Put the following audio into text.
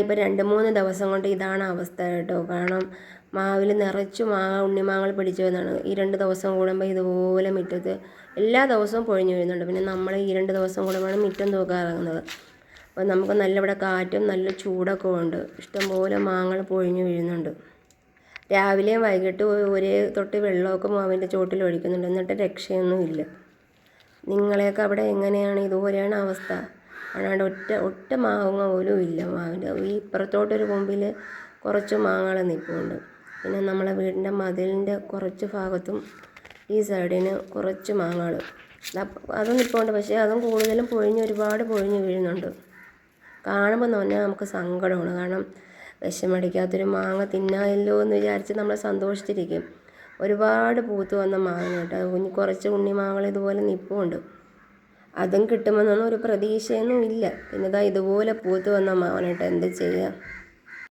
ഇപ്പോൾ 2-3 ദിവസം കൊണ്ട് ഇതാണ് അവസ്ഥ കേട്ടോ. കാരണം മാവിൽ നിറച്ചു ഉണ്ണിമാങ്ങൾ പിടിച്ചു വന്നാണ്. ഈ 2 ദിവസം കൂടുമ്പോൾ ഇതുപോലെ മുറ്റത്ത് എല്ലാ ദിവസവും പൊഴിഞ്ഞു വീഴുന്നുണ്ട്. പിന്നെ നമ്മൾ ഈ 2 ദിവസം കൂടുമ്പോഴാണ് മുറ്റം തൂക്കാറാകുന്നത്. അപ്പോൾ നമുക്ക് നല്ല ഇവിടെ കാറ്റും നല്ല ചൂടൊക്കെ ഉണ്ട്. ഇഷ്ടംപോലെ മാങ്ങകൾ പൊഴിഞ്ഞു വീഴുന്നുണ്ട്. രാവിലെയും വൈകിട്ട് ഒരേ തൊട്ട് വെള്ളമൊക്കെ മാവിൻ്റെ ചോട്ടിൽ ഒഴിക്കുന്നുണ്ട്. എന്നിട്ട് രക്ഷയൊന്നുമില്ല. നിങ്ങളെയൊക്കെ അവിടെ എങ്ങനെയാണ്? ഇതുപോലെയാണ് അവസ്ഥ. അല്ലാണ്ട് ഒറ്റ മാങ്ങ പോലും ഇല്ല മാവിൻ്റെ. ഈ ഇപ്പുറത്തോട്ടൊരു കൊമ്പിൽ കുറച്ച് മാങ്ങകൾ നിൽപ്പുണ്ട്. പിന്നെ നമ്മളെ വീടിൻ്റെ മതിലിൻ്റെ കുറച്ച് ഭാഗത്തും ഈ സൈഡിന് കുറച്ച് മാങ്ങകൾ അതും നിൽപ്പുണ്ട്. പക്ഷേ അതും കൂടുതലും ഒരുപാട് പൊഴിഞ്ഞ് വീഴുന്നുണ്ട്. കാണുമ്പോൾ തന്നെ നമുക്ക് സങ്കടമാണ്. കാരണം വിഷമടിക്കാത്തൊരു മാങ്ങ തിന്നാമല്ലോ എന്ന് വിചാരിച്ച് നമ്മൾ സന്തോഷിച്ചിരിക്കും. ഒരുപാട് പൂത്ത് വന്ന മാങ്ങ കേട്ടോ. കുറച്ച് ഉണ്ണിമാങ്ങകൾ ഇതുപോലെ നിൽപ്പുണ്ട്. അതും കിട്ടുമെന്നൊന്നും ഒരു പ്രതീക്ഷയൊന്നും ഇല്ല. പിന്നെ ഇതുപോലെ പൂത്ത് വന്ന മാങ്ങ കേട്ടോ. എന്ത് ചെയ്യാം?